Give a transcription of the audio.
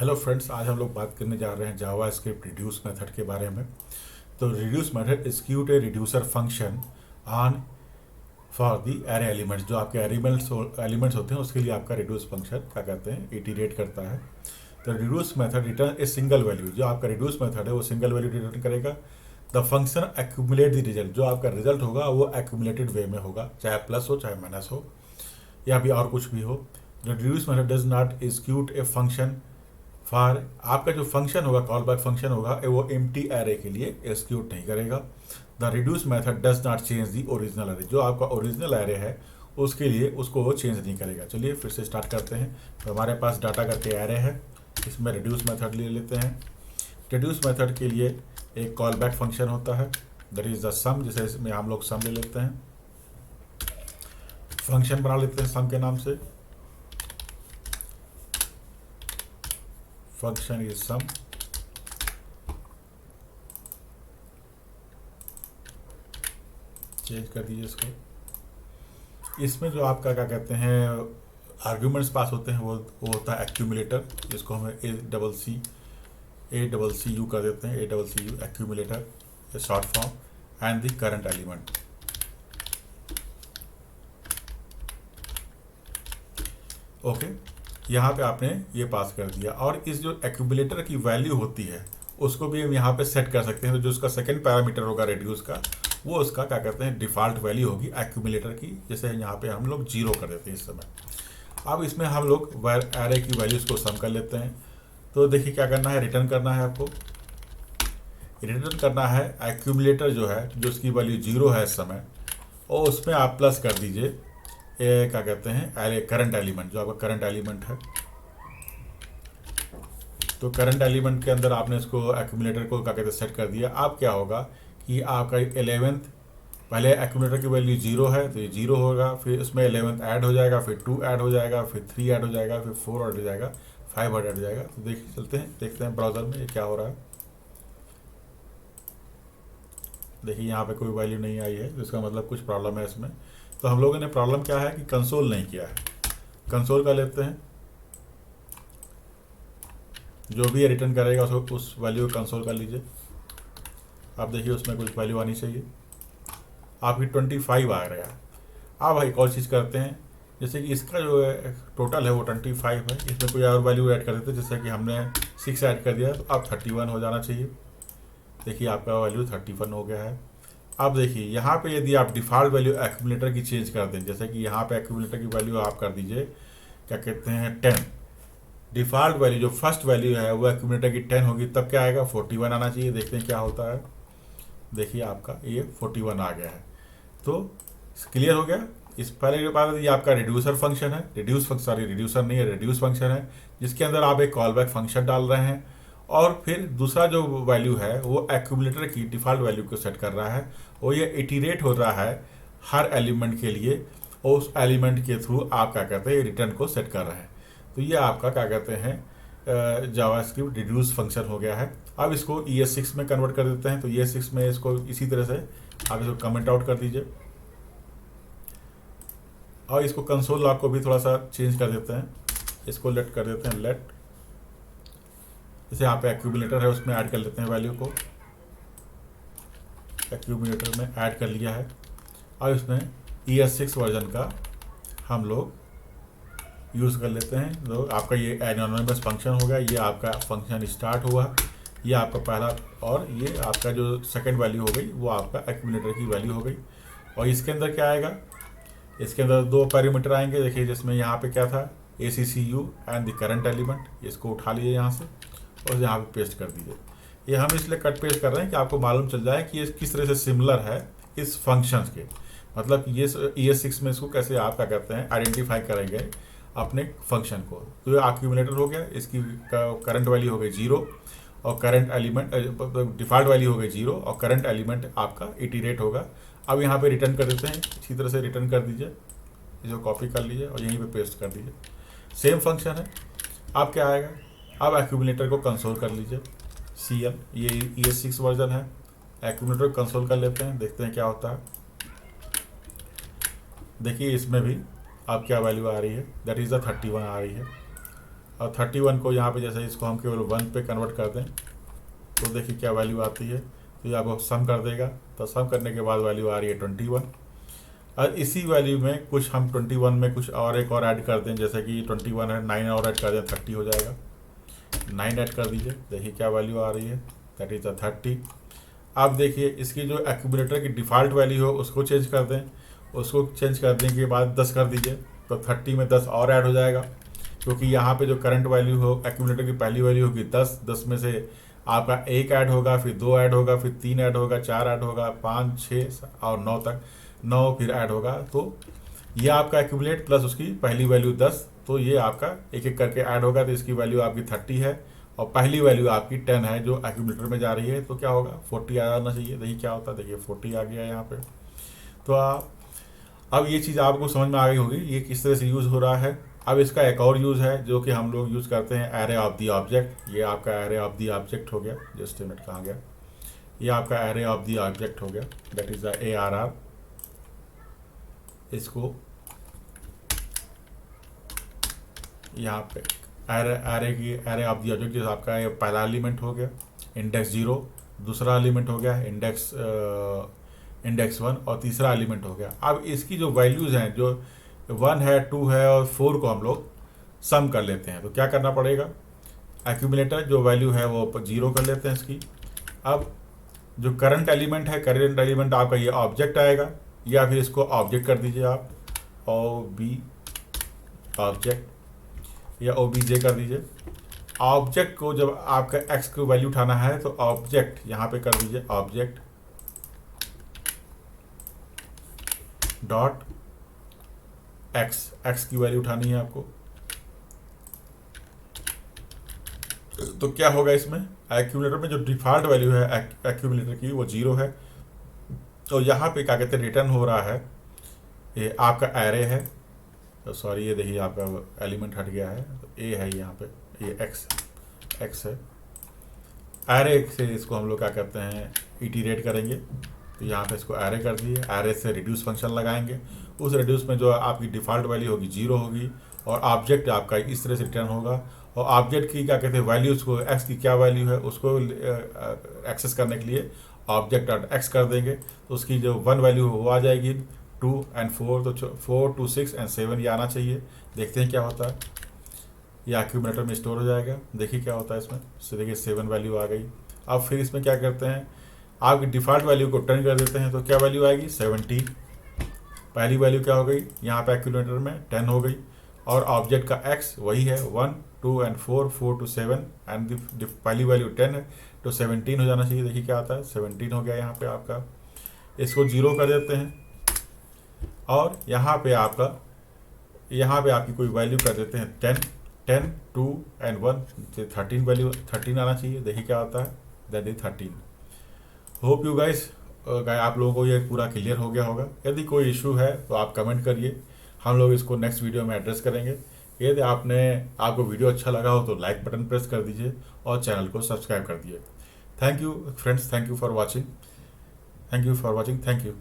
Hello friends, आज हम लोग बात करने जा रहे हैं जावा स्क्रिप्ट रिड्यूस मेथड के बारे में। तो reduce method execute A reducer function on for the array elements. जो आपके एलिमेंट्स होते हैं उसके लिए आपका रिड्यूस फंक्शन क्या कहते हैं, इटीरेट करता है। तो reduce method return a single value. जो आपका रिड्यूस मेथड है वो सिंगल वैल्यू रिटर्न करेगा। The function accumulate the result. जो आपका रिजल्ट होगा वो एक्यूमुलेटेड वे में होगा, चाहे प्लस हो चाहे माइनस हो या भी और कुछ भी हो। Reduce method does not execute a function for. आपका जो फंक्शन होगा, कॉल बैक फंक्शन होगा, वो एम्प्टी एरे के लिए एक्सिक्यूट नहीं करेगा। The reduce method does not change the original array. जो आपका ओरिजिनल एरे है उसके लिए उसको वो चेंज नहीं करेगा। चलिए फिर से स्टार्ट करते हैं। तो हमारे पास डाटा करके एरे है, इसमें रिड्यूस मेथड ले लेते हैं। रिड्यूस मेथड के लिए एक कॉल बैक फंक्शन होता है, दैट इज द सम। जैसे इसमें हम लोग सम ले लेते हैं, फंक्शन बना लेते हैं सम के नाम से। Function is some. चेंज कर दीजिए इसको। इसमें जो आपका क्या कहते हैं आर्ग्यूमेंट्स पास होते हैं वो होता है एक्यूमुलेटर, जिसको हम ए डबल सी यू कर देते हैं। A double C U accumulator short form and the current element. Okay, यहाँ पे आपने ये पास कर दिया। और इस जो एक्यूमुलेटर की वैल्यू होती है उसको भी हम यहाँ पे सेट कर सकते हैं। तो जो उसका सेकंड पैरामीटर होगा रेड्यूस का, वो उसका क्या कहते हैं डिफ़ॉल्ट वैल्यू होगी एक्यूमुलेटर की। जैसे यहाँ पे हम लोग 0 कर देते हैं इस समय। अब इसमें हम लोग एरे की वैल्यूज़ को सम कर लेते हैं। तो देखिए क्या करना है, रिटर्न करना है आपको। रिटर्न करना है एक्यूमुलेटर जो है, जो उसकी वैल्यू 0 है इस समय, और उसमें आप प्लस कर दीजिए ये क्या कहते हैं एरे करंट एलिमेंट, जो आपका करंट एलिमेंट है। तो करंट एलिमेंट के अंदर आपने इसको एक्यूमुलेटर को क्या कहते हैं सेट कर दिया। अब क्या होगा कि आपका 11th, पहले एक्यूमुलेटर की वैल्यू 0 है तो ये 0 होगा, फिर उसमें 11th ऐड हो जाएगा, फिर 2 ऐड हो जाएगा, फिर 3 ऐड हो जाएगा, फिर 4 ऐड हो जाएगा, 5 ऐड हो जाएगा। तो देखिए चलते हैं, देखते हैं ब्राउज़र में ये क्या हो रहा है। देखिए यहाँ पे कोई वैल्यू नहीं आई है, तो इसका मतलब कुछ प्रॉब्लम है इसमें। तो हम लोगों ने प्रॉब्लम क्या है कि कंसोल नहीं किया है। कंसोल कर लेते हैं, जो भी रिटर्न करेगा उसको उस वैल्यू को कंसोल कर लीजिए। अब देखिए उसमें कुछ वैल्यू आनी चाहिए, आपकी 25 आ रहा है। अब एक और चीज़ करते हैं, जैसे कि इसका जो टोटल है वो 25 है, इसमें कोई और वैल्यू ऐड कर देते हैं। जैसे कि हमने 6 ऐड कर दिया तो अब 31 हो जाना चाहिए। देखिए आपका वैल्यू 31 हो गया है। अब देखिए यहाँ पे यदि आप डिफ़ॉल्ट वैल्यू एक्यूमुलेटर की चेंज कर दें, जैसे कि यहाँ पे एक्यूमुलेटर की वैल्यू आप कर दीजिए क्या कहते हैं 10। डिफ़ॉल्ट वैल्यू जो फर्स्ट वैल्यू है वो एक्यूमुलेटर की 10 होगी, तब क्या आएगा 41 आना चाहिए। देखते हैं क्या होता है। देखिए आपका ये 41 आ गया है। तो क्लियर हो गया। इस पहले के बाद ये आपका रिड्यूसर फंक्शन है, रिड्यूसर नहीं है, रिड्यूस फंक्शन है, जिसके अंदर आप एक कॉल बैक फंक्शन डाल रहे हैं। और फिर दूसरा जो वैल्यू है वो एक्यूमुलेटर की डिफ़ॉल्ट वैल्यू को सेट कर रहा है, और ये इटीरेट हो रहा है हर एलिमेंट के लिए, और उस एलिमेंट के थ्रू आप क्या कहते हैं रिटर्न को सेट कर रहे हैं। तो ये आपका क्या कहते हैं जावास्क्रिप्ट रिड्यूस फंक्शन हो गया है। अब इसको ES6 में कन्वर्ट कर देते हैं। तो ES6 में इसको इसी तरह से आप इसको कमेंट आउट कर दीजिए, और इसको कंसोल लॉग को भी थोड़ा सा चेंज कर देते हैं। इसको लेट कर देते हैं, लेट। जैसे यहाँ पे एक्यूमुलेटर है उसमें ऐड कर लेते हैं वैल्यू को, एक्यूमुलेटर में ऐड कर लिया है। और इसमें ES6 वर्जन का हम लोग यूज़ कर लेते हैं। तो आपका ये एनोनिमस फंक्शन हो गया, ये आपका फंक्शन स्टार्ट हुआ, ये आपका पहला, और ये आपका जो सेकंड वैल्यू हो गई वो आपका एक्यूमुलेटर की वैल्यू हो गई। और इसके अंदर क्या आएगा, इसके अंदर 2 पैरामीटर आएंगे। देखिए जिसमें यहाँ पे क्या था ACCU and the current element, इसको उठा लीजिए यहाँ से और यहाँ पे पेस्ट कर दीजिए। ये हम इसलिए कट पेस्ट कर रहे हैं कि आपको मालूम चल जाए कि ये किस तरह से सिमिलर है इस फंक्शंस के। मतलब ये ES6 में इसको कैसे आप क्या कहते हैं आइडेंटिफाई करेंगे अपने फंक्शन को। तो ये एक्यूमुलेटर हो गया, इसकी करंट वैल्यू हो गई 0, और करंट एलिमेंट डिफ़ॉल्ट वैल्यू हो गई 0, और करंट एलिमेंट आपका इटीरेट होगा। अब यहाँ पे रिटर्न कर देते हैं, इसी तरह से रिटर्न कर दीजिए, इसको कॉपी कर लीजिए और यहीं पे पेस्ट कर दीजिए। सेम फंक्शन है। अब क्या आएगा, अब एक्यूमुलेटर को कंसोल कर लीजिए, CL, ये ES6 वर्जन है। एक्यूमुलेटर को कंसोल कर लेते हैं, देखते हैं क्या होता है। देखिए इसमें भी अब क्या वैल्यू आ रही है, दैट इज़ द 31 आ रही है। और 31 को यहाँ पे जैसे इसको हम केवल 1 पे कन्वर्ट कर दें तो देखिए क्या वैल्यू आती है। तो ये आपको सम कर देगा, तो सम करने के बाद वैल्यू आ रही है 21। और इसी वैल्यू में कुछ हम 21 में कुछ और एक और ऐड कर दें, जैसे कि 21 है 9 और ऐड कर दें 30 हो जाएगा। 9 ऐड कर दीजिए, देखिए क्या वैल्यू आ रही है, दैट इज़ 30। अब देखिए इसकी जो एक्यूमुलेटर की डिफ़ॉल्ट वैल्यू हो उसको चेंज कर दें, उसको चेंज करने के बाद 10 कर दीजिए, तो 30 में 10 और ऐड हो जाएगा, क्योंकि यहाँ पे जो करंट वैल्यू हो एक्यूमुलेटर की पहली वैल्यू होगी 10, 10 में से आपका 1 ऐड होगा, फिर 2 ऐड होगा, फिर 3 ऐड होगा, 4 ऐड होगा, 5, 6 और 9 तक, 9 फिर ऐड होगा। तो ये आपका एक्यूमुलेट प्लस उसकी पहली वैल्यू 10, तो ये आपका एक एक करके ऐड होगा, तो इसकी वैल्यू आपकी 30 है और पहली वैल्यू आपकी 10 है जो एक्यूमुलेटर में जा रही है, तो क्या होगा 40 आ जाना चाहिए। देखिए क्या होता है, देखिए 40 आ गया यहाँ पे। तो अब ये चीज़ आपको समझ में आ गई होगी ये किस तरह से यूज़ हो रहा है। अब इसका एक और यूज़ है जो कि हम लोग यूज़ करते हैं, एरे ऑफ दी ऑब्जेक्ट। ये आपका एरे ऑफ दी ऑब्जेक्ट हो गया, जस्ट मिनट कहाँ गया, ये आपका एरे ऑफ दी ऑब्जेक्ट हो गया, दैट इज़ द ARR। इसको यहाँ पे एरे ऑफ दी ऑब्जेक्ट, जैसे आपका ये पहला एलिमेंट हो गया इंडेक्स 0, दूसरा एलिमेंट हो गया इंडेक्स 1 और तीसरा एलिमेंट हो गया। अब इसकी जो वैल्यूज़ हैं, जो 1 है, 2 है और 4 को हम लोग सम कर लेते हैं। तो क्या करना पड़ेगा, एक्यूमुलेटर जो वैल्यू है वो 0 कर लेते हैं इसकी। अब जो करंट एलिमेंट है, करंट एलिमेंट आपका ये ऑब्जेक्ट आएगा, या फिर इसको ऑब्जेक्ट कर दीजिए आप, ऑब्जेक्ट या OBJ कर दीजिए। ऑब्जेक्ट को जब आपका x को वैल्यू उठाना है तो ऑब्जेक्ट यहाँ पे कर दीजिए, ऑब्जेक्ट डॉट x की वैल्यू उठानी है आपको। तो क्या होगा इसमें, एक्यूमुलेटर में जो डिफ़ॉल्ट वैल्यू है एक्यूमुलेटर की वो 0 है। तो यहाँ पे क्या कहते हैं रिटर्न हो रहा है, ये आपका एरे है, तो सॉरी ये देखिए आपका एलिमेंट हट गया है, तो A है यहाँ पे, ये x है। एरे से इसको हम लोग क्या करते हैं इटीरेट करेंगे, तो यहाँ पे इसको एरे कर दिए, एरे से रिड्यूस फंक्शन लगाएंगे, उस रिड्यूस में जो आपकी डिफ़ॉल्ट वैल्यू होगी 0 होगी और ऑब्जेक्ट आपका इस तरह से रिटर्न होगा। और ऑब्जेक्ट की क्या कहते हैं वैल्यूज़ को, x की क्या वैल्यू है उसको एक्सेस करने के लिए ऑब्जेक्ट डॉट x कर देंगे, तो उसकी जो 1 वैल्यू वो आ जाएगी, 2 और 4, तो 4, 2, 6 और 7 ये आना चाहिए। देखते हैं क्या होता है, ये एक्यूमुलेटर में स्टोर हो जाएगा। देखिए क्या होता है इसमें, तो देखिए 7 वैल्यू आ गई। अब फिर इसमें क्या करते हैं, आपकी डिफ़ॉल्ट वैल्यू को टर्न कर देते हैं, तो क्या वैल्यू आएगी 70। पहली वैल्यू क्या हो गई यहाँ पे एक्यूमुलेटर में 10 हो गई, और ऑब्जेक्ट का x वही है 1, 2 और 4, 4 to 7 एंड पहली वैल्यू 10 है, तो 17 हो जाना चाहिए। देखिए क्या आता है 17 हो गया यहाँ पे आपका। इसको 0 कर देते हैं और यहाँ पे आपकी कोई वैल्यू कर देते हैं 10, 2 और 1, 13 वैल्यू 13 आना चाहिए। देखिए क्या आता है, that is 13। Hope you guys आप लोगों को ये पूरा क्लियर हो गया होगा। यदि कोई इशू है तो आप कमेंट करिए, हम लोग इसको नेक्स्ट वीडियो में एड्रेस करेंगे। यदि आपको वीडियो अच्छा लगा हो तो लाइक बटन प्रेस कर दीजिए और चैनल को सब्सक्राइब कर दीजिए। Thank you friends, thank you for watching, thank you.